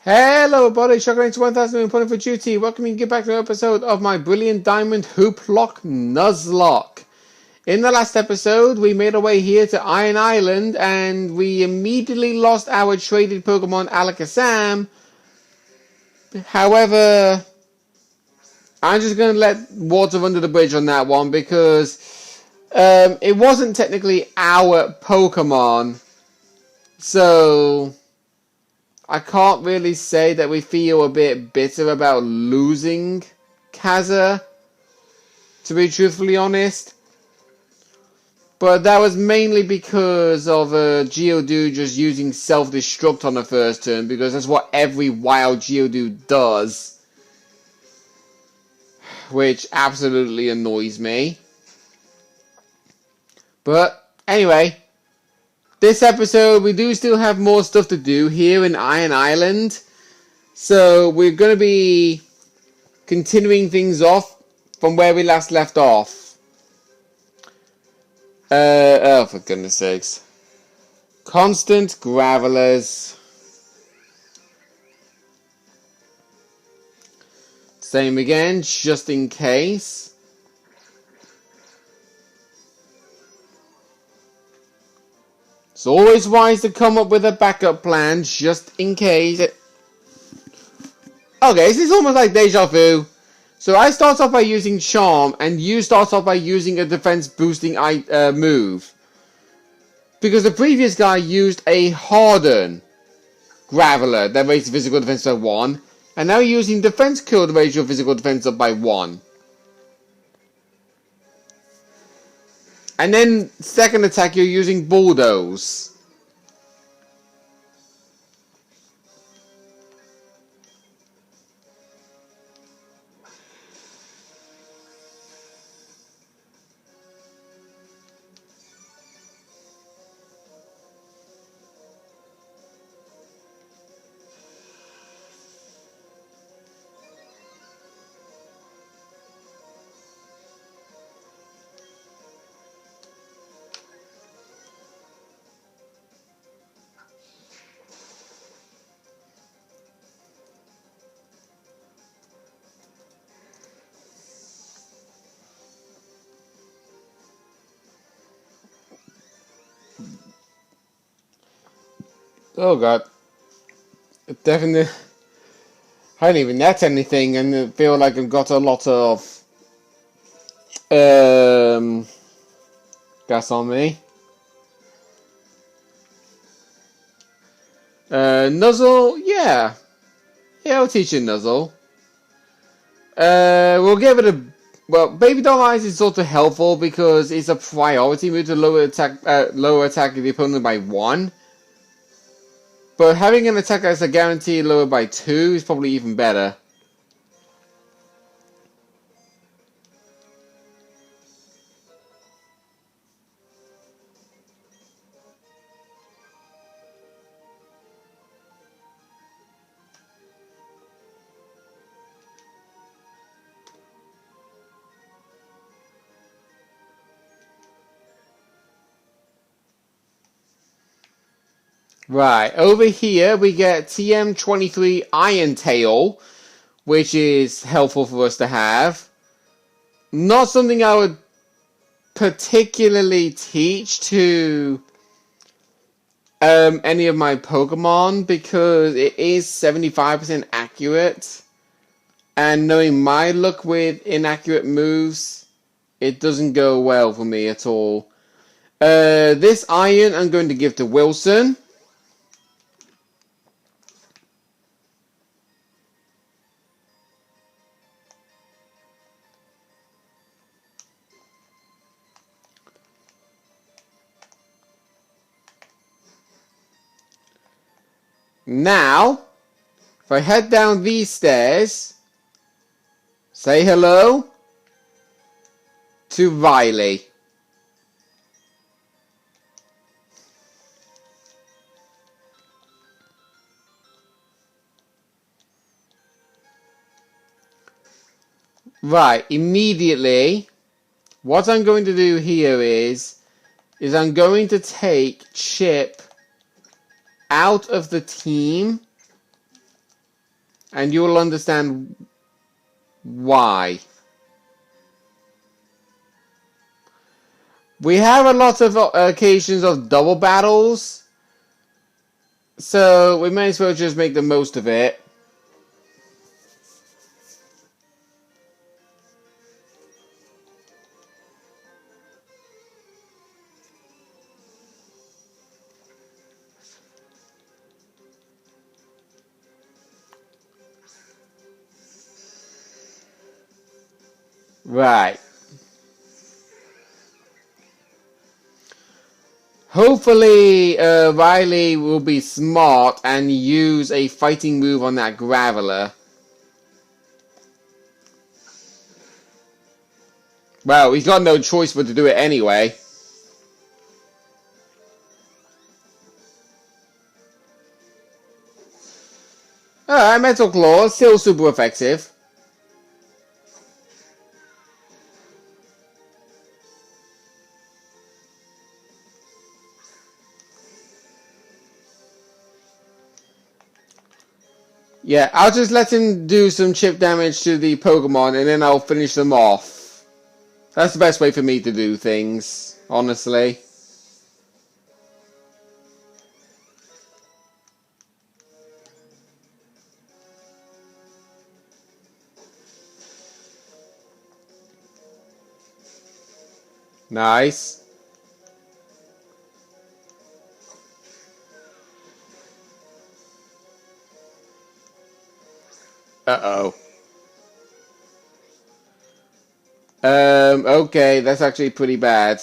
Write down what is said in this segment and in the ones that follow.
Hello everybody, Shotgun 1000 reporting for duty. Welcome you to get back to an episode of my brilliant diamond Hooplocke Nuzlocke. In the last episode, we made our way here to Iron Island and we immediately lost our traded Pokemon Alakazam. However, I'm just going to let water under the bridge on that one because it wasn't technically our Pokemon. So I can't really say that we feel a bit bitter about losing Kaza, to be truthfully honest. But that was mainly because of Geodude just using self-destruct on the first turn, because that's what every wild Geodude does. Which absolutely annoys me. But anyway, this episode, we do still have more stuff to do here in Iron Island. So we're going to be continuing things off from where we last left off. Oh, for goodness sakes. Constant Gravelers. Same again, just in case. It's always wise to come up with a backup plan just in case. Okay, this is almost like deja vu. So I start off by using Charm, and you start off by using a defense boosting move. Because the previous guy used a Harden Graveler that raised physical defense by 1, and now you're using defense curl to raise your physical defense up by 1. And then second attack you're using Bulldoze. Oh god. Definitely. I didn't even net anything and I feel like I've got a lot of gas on me. Nuzzle, yeah. Yeah, I'll teach you Nuzzle. We'll give it a... Well, Baby Doll Eyes is sort of helpful because it's a priority move to lower attack of the opponent by 1. But having an attack that's a guarantee lower by 2 is probably even better. Right, over here we get TM23 Iron Tail, which is helpful for us to have. Not something I would particularly teach to any of my Pokemon because it is 75% accurate. And knowing my luck with inaccurate moves, it doesn't go well for me at all. This Iron I'm going to give to Wilson. Now, if I head down these stairs, say hello to Riley. Right, immediately, what I'm going to do here is I'm going to take Chip out of the team And you'll understand why. We have a lot of occasions of double battles, so we may as well just make the most of it. Right. Hopefully, Riley will be smart and use a fighting move on that Graveler. Well, he's got no choice but to do it anyway. Alright, Metal Claw, still super effective. Yeah, I'll just let him do some chip damage to the Pokemon and then I'll finish them off. That's the best way for me to do things, honestly. Nice. Uh-oh. Okay, that's actually pretty bad.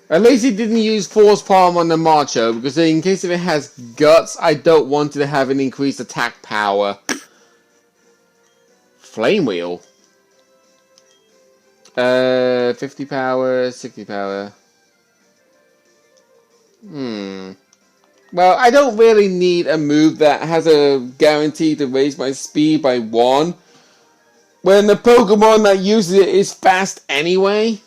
At least he didn't use Force Palm on the Macho, because in case if it has Guts, I don't want it to have an increased attack power. Flame Wheel? 50 power, 60 power. Well, I don't really need a move that has a guarantee to raise my speed by 1. When the Pokemon that uses it is fast anyway.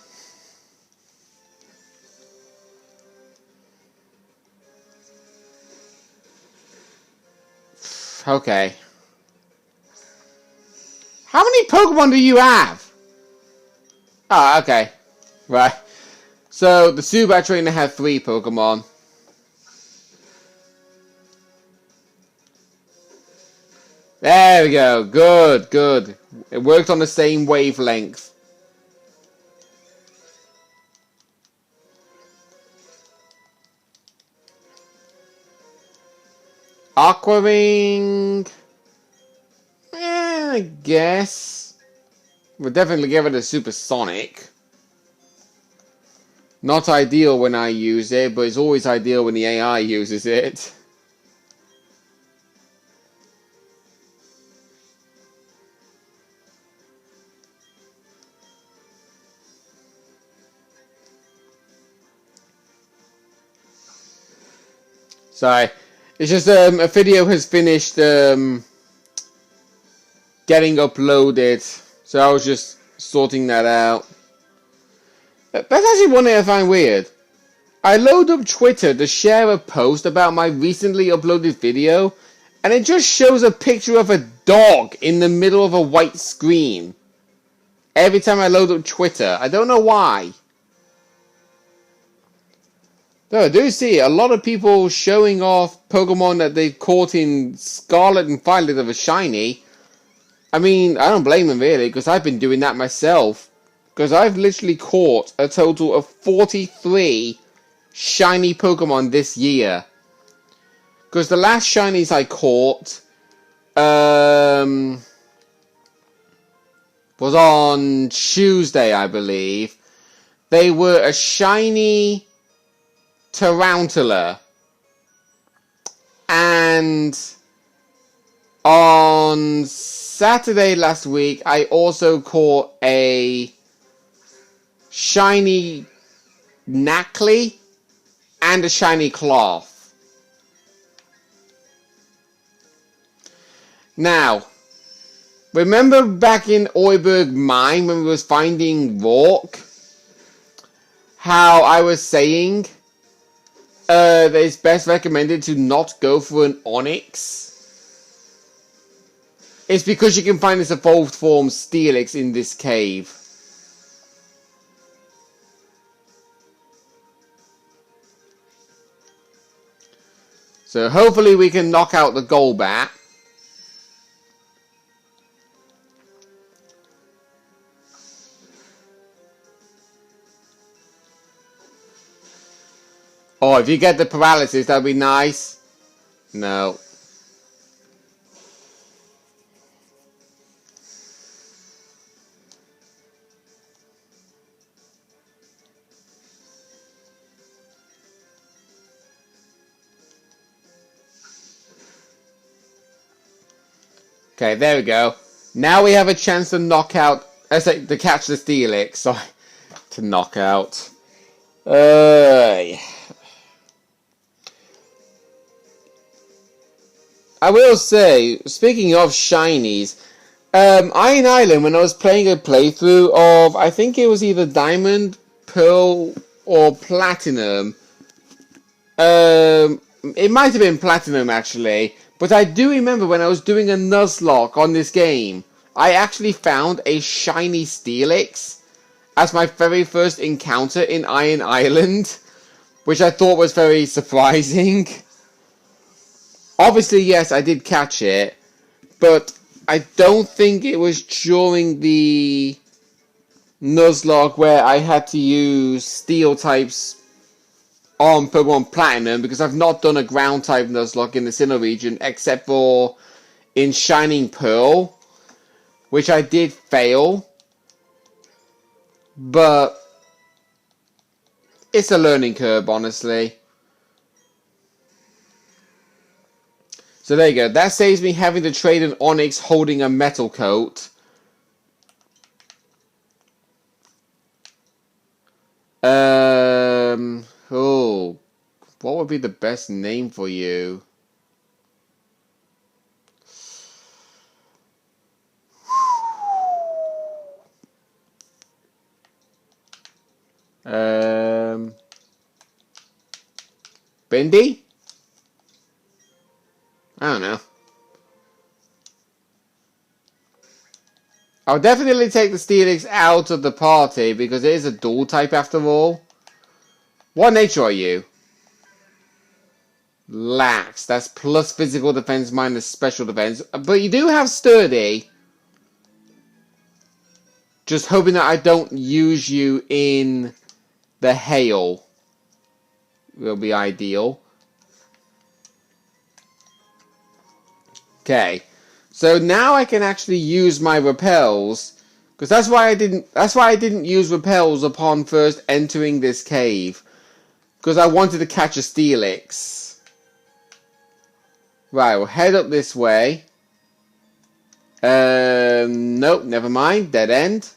Okay. How many Pokemon do you have? Ah, okay. Right. So, the Zubat trainer had 3 Pokemon. There we go. Good, good. It worked on the same wavelength. Aqua Ring. I guess. We'll definitely give it a Supersonic. Not ideal when I use it, but it's always ideal when the AI uses it. Sorry. It's just a video has finished getting uploaded, so I was just sorting that out. That's actually one thing I find weird. I load up Twitter to share a post about my recently uploaded video, and it just shows a picture of a dog in the middle of a white screen. Every time I load up Twitter. I don't know why. Though I do see a lot of people showing off Pokemon that they've caught in Scarlet and Violet of a shiny. I mean, I don't blame them really, because I've been doing that myself. Because I've literally caught a total of 43 shiny Pokemon this year. Because the last shinies I caught was on Tuesday, I believe. They were a shiny Tarantula. And on Saturday last week, I also caught a shiny Knackley and a shiny Cloth. Now, Remember back in Oiberg Mine when we was finding Rourke? How I was saying that it's best recommended to not go for an Onyx? It's because you can find this evolved form Steelix in this cave. So hopefully we can knock out the Golbat. Oh, if you get the paralysis, that'd be nice. No. Okay, there we go. Now we have a chance to knock out... to catch the Steelix. Sorry. To knock out. I will say, speaking of shinies, Iron Island, when I was playing a playthrough of, I think it was either Diamond, Pearl, or Platinum. It might have been Platinum, actually. But I do remember when I was doing a Nuzlocke on this game, I actually found a shiny Steelix as my very first encounter in Iron Island, which I thought was very surprising. Obviously, yes, I did catch it, but I don't think it was during the Nuzlocke where I had to use Steel types on Pokemon Platinum, because I've not done a ground type Nuzlocke in the Sinnoh region except for in Shining Pearl, which I did fail, but it's a learning curve, honestly. So there you go. That saves me having to trade an Onyx holding a metal coat. Oh, what would be the best name for you? Bindi? I don't know. I'll definitely take the Steelix out of the party because it is a dual type after all. What nature are you? Lax. That's plus physical defense minus special defense. But you do have sturdy. Just hoping that I don't use you in the hail. Will be ideal. Okay. So now I can actually use my repels, because that's why I didn't use repels upon first entering this cave, because I wanted to catch a Steelix. Right, we'll head up this way. Nope, never mind. Dead end.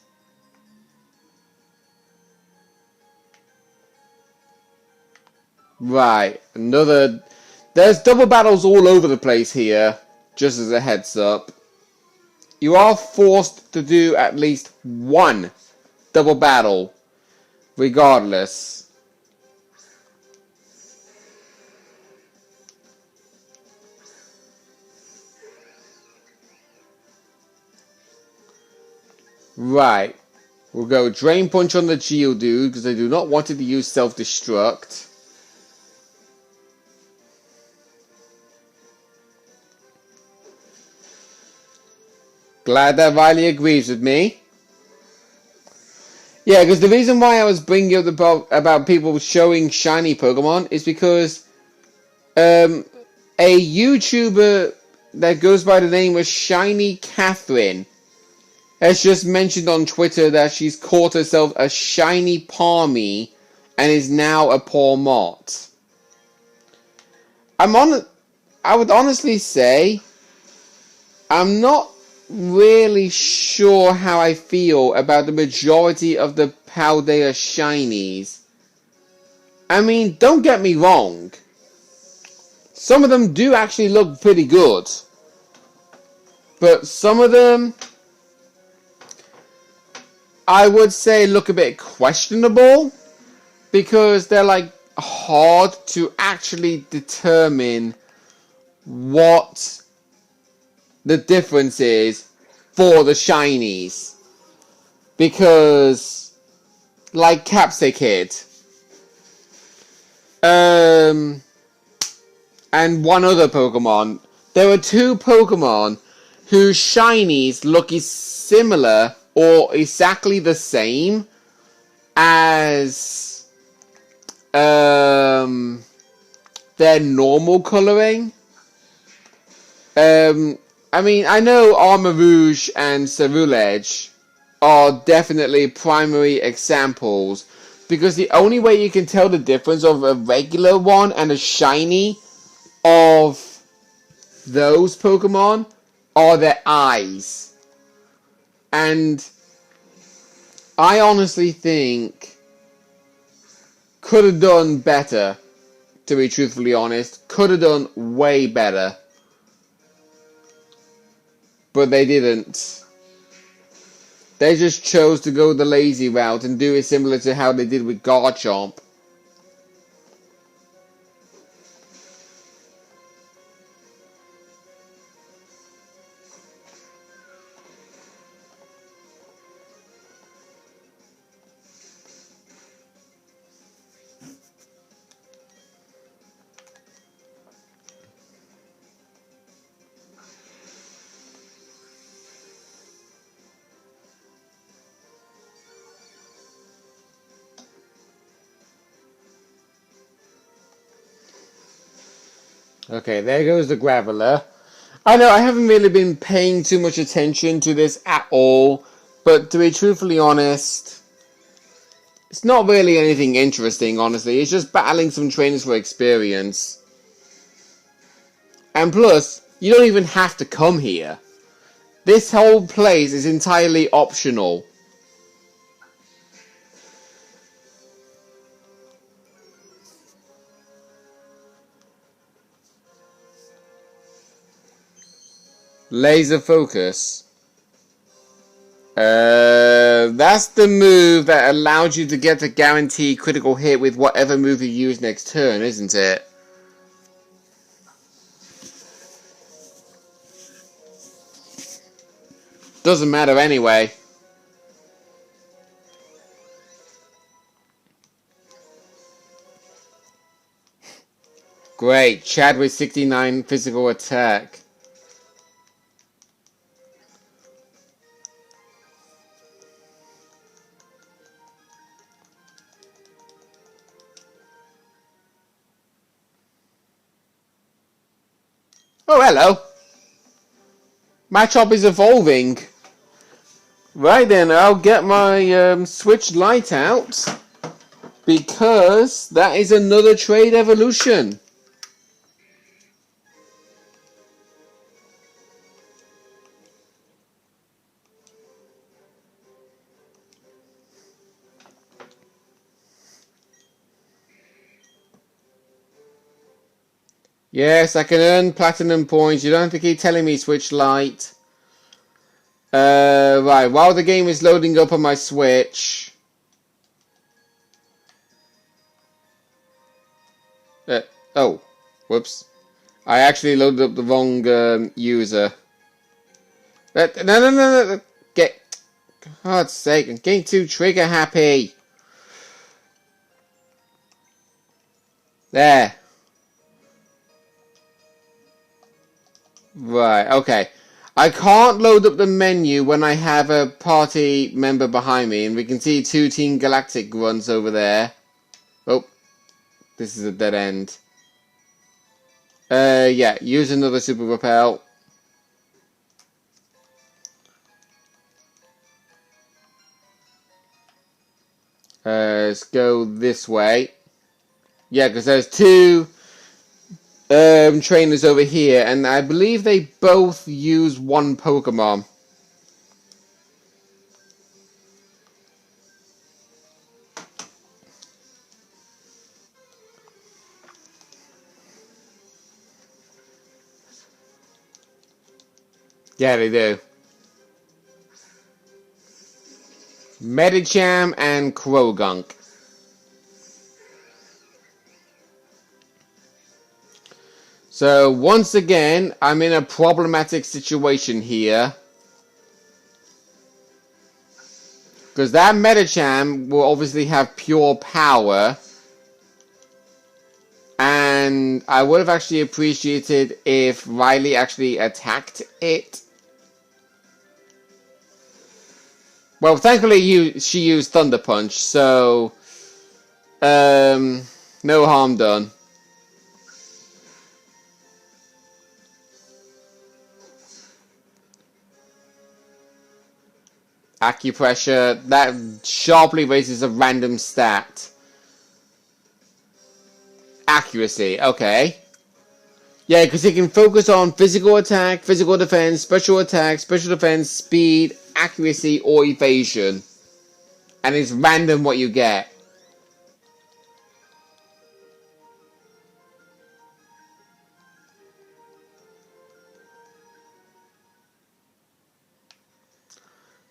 Right, another. There's double battles all over the place here. Just as a heads up, you are forced to do at least one double battle, regardless. Right, we'll go Drain Punch on the Geodude because I do not want it to use Self-Destruct. Glad that Riley agrees with me. Yeah, because the reason why I was bringing up about people showing shiny Pokemon is because a YouTuber that goes by the name of Shiny Catherine has just mentioned on Twitter that she's caught herself a shiny Palmy and is now a Pawmot. I would honestly say I'm not really sure how I feel about the majority of the Paldea shinies. I mean, don't get me wrong. Some of them do actually look pretty good. But some of them I would say look a bit questionable because they're like hard to actually determine what the difference is for the shinies. Because, like Capsicid, and one other Pokemon, there are two Pokemon whose shinies look similar or exactly the same as their normal coloring. I mean, I know Armarouge and Ceruledge are definitely primary examples because the only way you can tell the difference of a regular one and a shiny of those Pokemon are their eyes. And I honestly think could have done better, to be truthfully honest. Could have done way better. But they didn't. They just chose to go the lazy route and do it similar to how they did with Garchomp. Okay, there goes the Graveler. I know I haven't really been paying too much attention to this at all, but to be truthfully honest, it's not really anything interesting, honestly. It's just battling some trainers for experience. And plus, you don't even have to come here. This whole place is entirely optional. Laser focus. That's the move that allowed you to get a guaranteed critical hit with whatever move you use next turn, isn't it? Doesn't matter anyway. Great, Chad with 69 physical attack. Oh, hello. Machop is evolving. Right then, I'll get my Switch Lite out. Because that is another trade evolution. Yes, I can earn platinum points. You don't have to keep telling me Switch Lite. Right, while the game is loading up on my Switch. Oh, whoops. I actually loaded up the wrong user. No. Get. For God's sake, I'm getting too trigger happy. There. Right, okay. I can't load up the menu when I have a party member behind me, and we can see two Team Galactic runs over there. Oh, this is a dead end. Yeah, use another Super Repel. Let's go this way. Yeah, because there's two trainers over here, and I believe they both use one Pokemon. Yeah, they do. Medicham and Krogunk. So once again, I'm in a problematic situation here. Because that Medicham will obviously have pure power. And I would have actually appreciated if Riley actually attacked it. Well, thankfully she used Thunder Punch, so no harm done. Acupressure, that sharply raises a random stat. Accuracy, okay. Yeah, because it can focus on physical attack, physical defense, special attack, special defense, speed, accuracy, or evasion. And it's random what you get.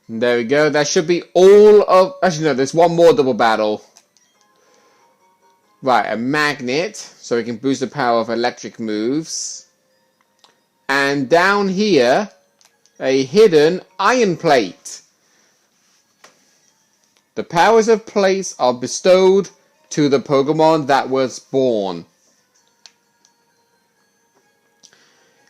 There we go. That should be all of... Actually, no, there's one more double battle. Right, a magnet. So we can boost the power of electric moves. And down here, a hidden iron plate. The powers of plates are bestowed to the Pokemon that was born.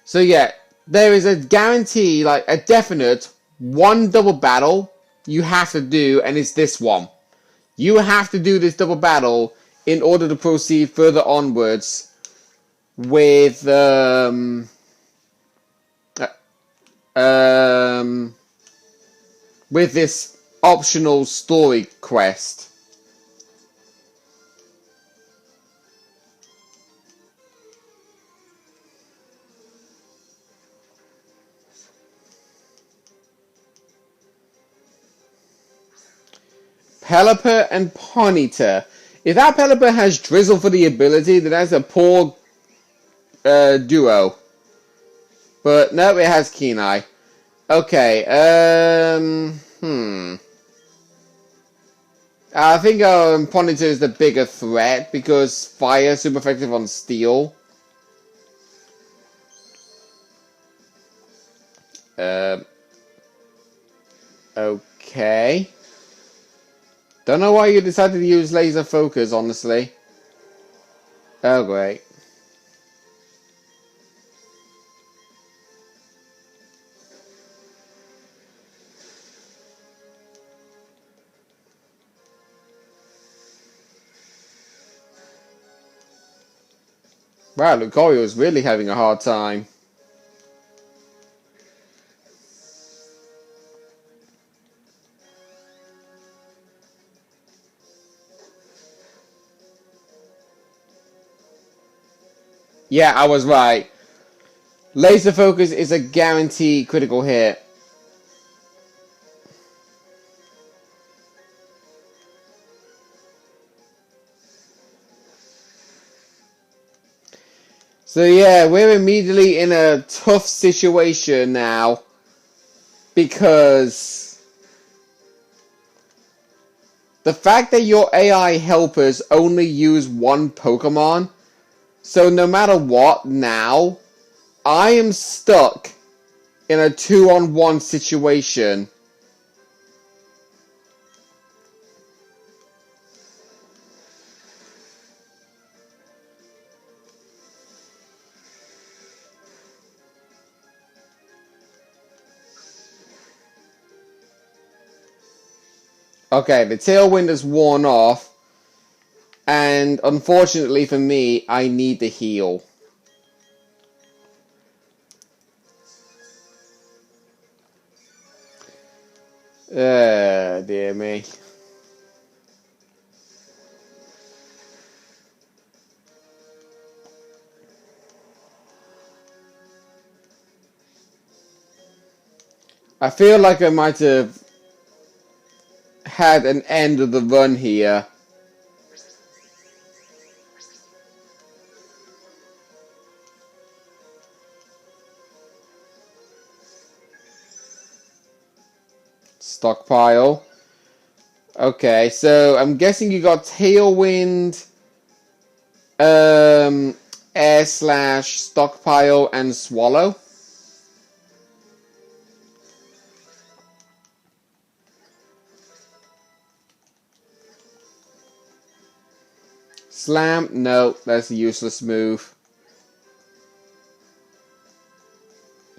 So yeah, there is a guarantee, like a definite one double battle you have to do, and it's this one. You have to do this double battle in order to proceed further onwards with this optional story quest. Pelipper and Ponyta. If that Pelipper has Drizzle for the ability, then that's a poor duo. But no, it has Keen Eye. Okay, I think Ponyta is the bigger threat because Fire is super effective on Steel. Okay. Don't know why you decided to use Laser Focus, honestly. Oh, great. Wow, Lucario is really having a hard time. Yeah, I was right. Laser Focus is a guaranteed critical hit. So yeah, we're immediately in a tough situation now. Because the fact that your AI helpers only use one Pokemon, so no matter what now, I am stuck in a 2-on-1 situation. Okay, the Tailwind is worn off, and unfortunately for me, I need the heal. Dear me. I feel like I might have had an end of the run here. Stockpile. Okay, so I'm guessing you got Tailwind, Air Slash, Stockpile, and Swallow. Slam? No, that's a useless move.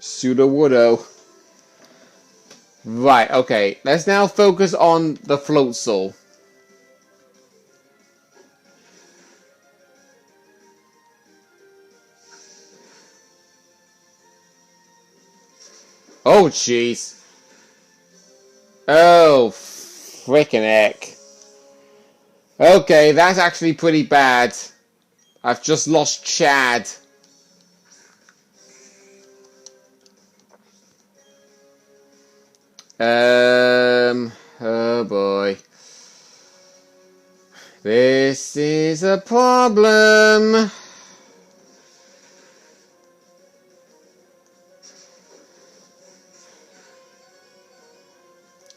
Sudowoodo. Right, okay. Let's now focus on the Floatzel. Oh, jeez. Oh, frickin' heck. Okay, that's actually pretty bad. I've just lost Chad. Oh boy. This is a problem.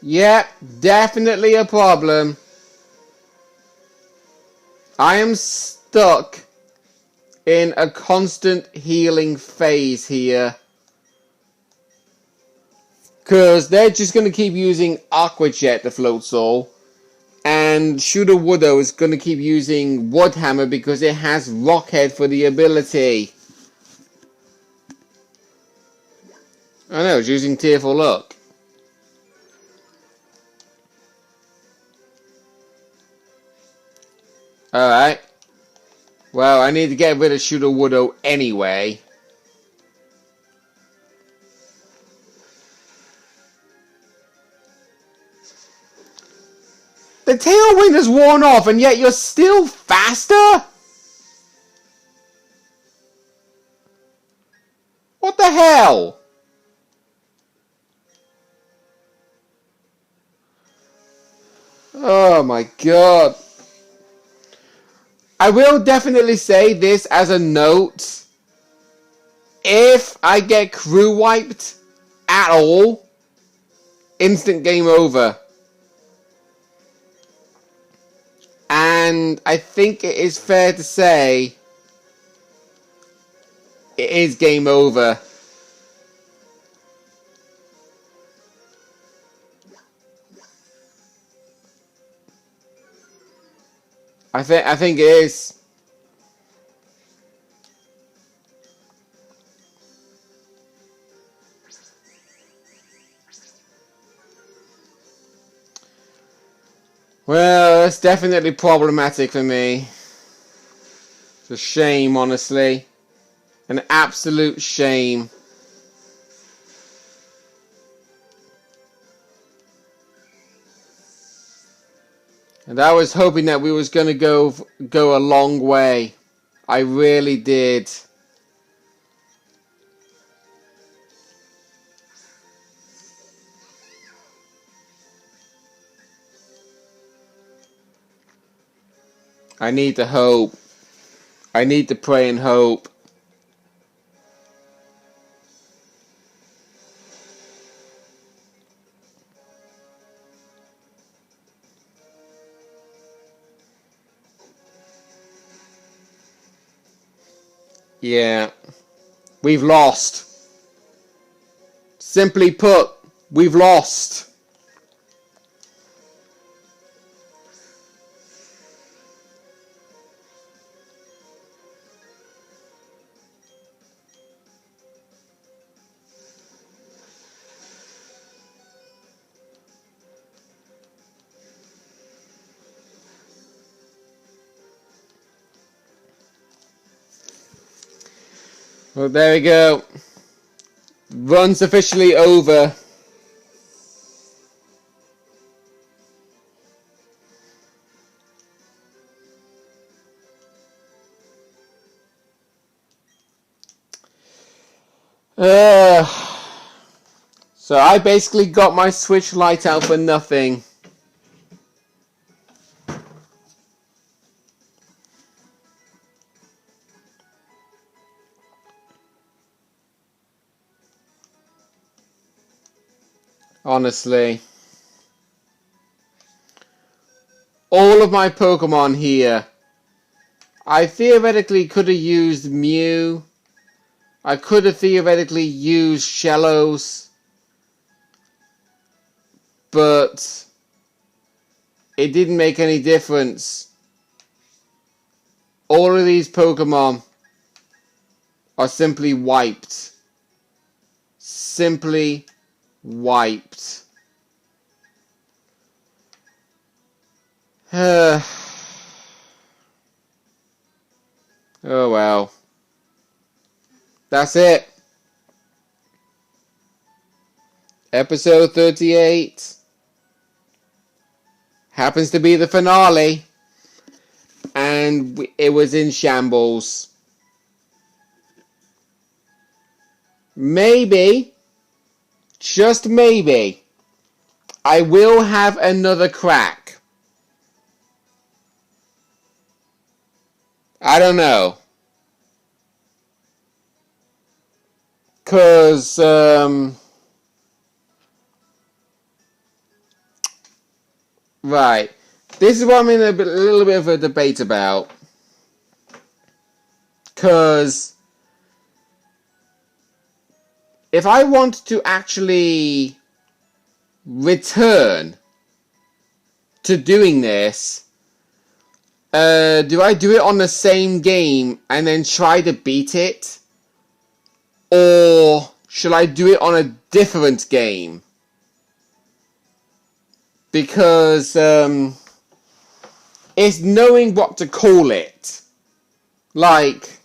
Yep, definitely a problem. I am stuck in a constant healing phase here. Because they're just going to keep using Aqua Jet, the Floatzel. And Sudowoodo is going to keep using Wood Hammer because it has Rockhead for the ability. I know, it's using Tearful Luck. Alright. Well, I need to get rid of Sudowoodo anyway. The Tailwind has worn off and yet you're still faster? What the hell? Oh my god. I will definitely say this as a note. If I get crew wiped at all, instant game over. And I think it is fair to say it is game over. I think it is. Well, that's definitely problematic for me. It's a shame, honestly. An absolute shame. And I was hoping that we was going to go a long way. I really did. I need to hope. I need to pray and hope. Yeah. We've lost. Simply put, we've lost. Well, there we go. Run's officially over. So I basically got my Switch Lite out for nothing. Honestly. all of my Pokemon here. I theoretically could have used Mew. I could have theoretically used Shellos. But it didn't make any difference. All of these Pokemon are simply wiped. Simply wiped. Oh well. That's it. Episode 38. Happens to be the finale. And it was in shambles. Maybe, just maybe, I will have another crack. I don't know. Because, right. This is what I'm in a little bit of a debate about. Because if I want to actually return to doing this, do I do it on the same game and then try to beat it? Or should I do it on a different game? Because it's knowing what to call it. Like,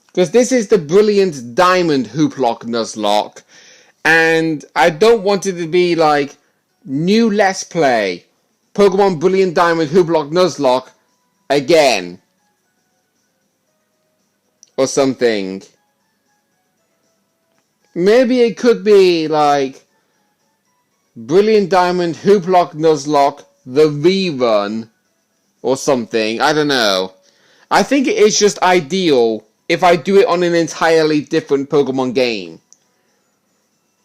because this is the Brilliant Diamond Hooplocke Nuzlocke, and I don't want it to be like new Let's Play Pokemon Brilliant Diamond Hooplocke Nuzlocke again or something. Maybe it could be like Brilliant Diamond Hooplocke Nuzlocke the rerun or something. I don't know. I think it is just ideal if I do it on an entirely different Pokemon game.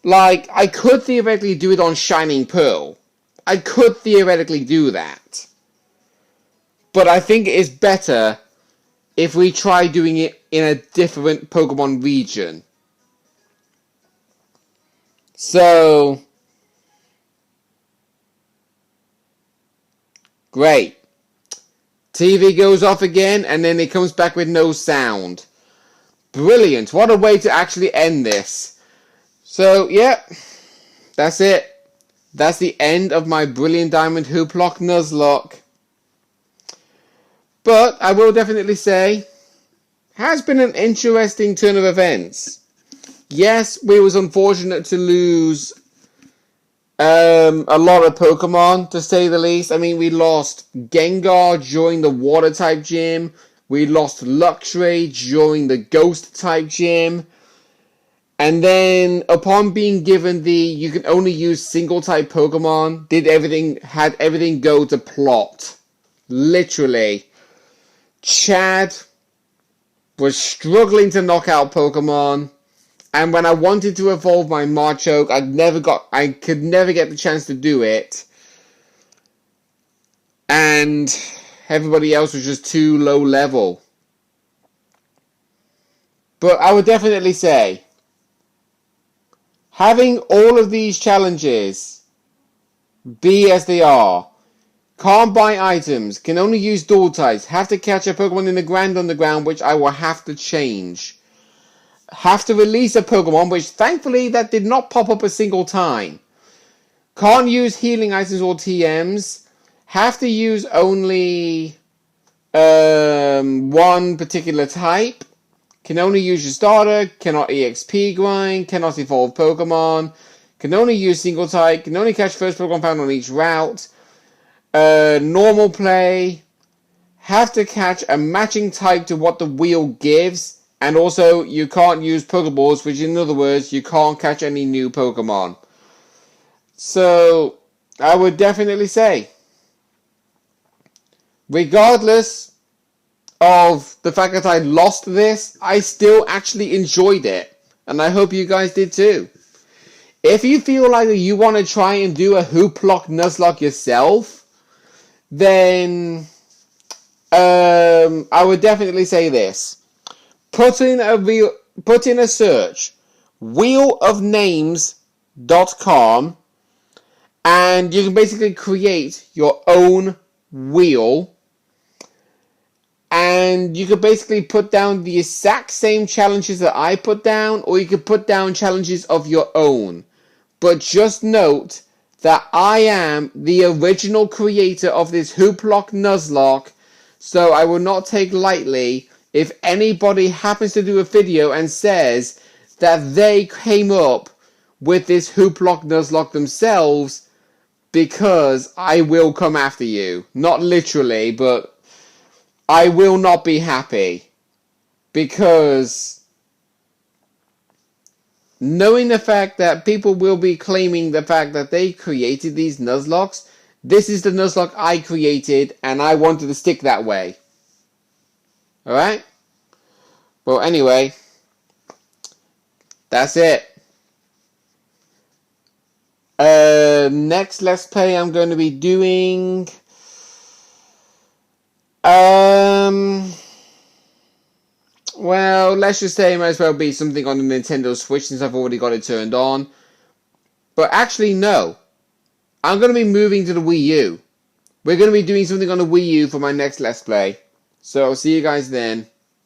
Like, I could theoretically do it on Shining Pearl. I could theoretically do that. But I think it is better if we try doing it in a different Pokemon region. So, great. TV goes off again, and then it comes back with no sound. Brilliant. What a way to actually end this. So, yeah. That's it. That's the end of my Brilliant Diamond Hooplocke Nuzlocke. But, I will definitely say, has been an interesting turn of events. Yes, we was unfortunate to lose a lot of Pokemon, to say the least. I mean, we lost Gengar during the Water-type gym. We lost Luxray during the Ghost-type gym. And then, upon being given the you can only use single-type Pokemon, had everything go to plot. Literally. Chad was struggling to knock out Pokemon. And when I wanted to evolve my Machoke, I could never get the chance to do it. And everybody else was just too low level. But I would definitely say, having all of these challenges be as they are, can't buy items, can only use dual types, have to catch a Pokemon in the Grand Underground, which I will have to change. Have to release a Pokemon, which thankfully that did not pop up a single time. Can't use healing items or TMs. Have to use only one particular type. Can only use your starter. Cannot EXP grind. Cannot evolve Pokemon. Can only use single type. Can only catch first Pokemon found on each route. Normal play. Have to catch a matching type to what the wheel gives. And also, you can't use Pokeballs, which in other words, you can't catch any new Pokemon. So, I would definitely say, regardless of the fact that I lost this, I still actually enjoyed it. And I hope you guys did too. If you feel like you want to try and do a Hooplocke Nuzlocke yourself, then I would definitely say this. Put in a search, wheelofnames.com, and you can basically create your own wheel. And you could basically put down the exact same challenges that I put down, or you could put down challenges of your own. But just note that I am the original creator of this Hooplocke Nuzlocke, so I will not take lightly if anybody happens to do a video and says that they came up with this Hooplocke Nuzlocke themselves, because I will come after you. Not literally, but I will not be happy, because knowing the fact that people will be claiming the fact that they created these Nuzlockes, this is the Nuzlocke I created and I wanted to stick that way. Alright? Well, anyway, that's it. Next Let's Play I'm going to be doing... well, let's just say it might as well be something on the Nintendo Switch since I've already got it turned on. But actually, no. I'm going to be moving to the Wii U. We're going to be doing something on the Wii U for my next Let's Play. So, I'll see you guys then.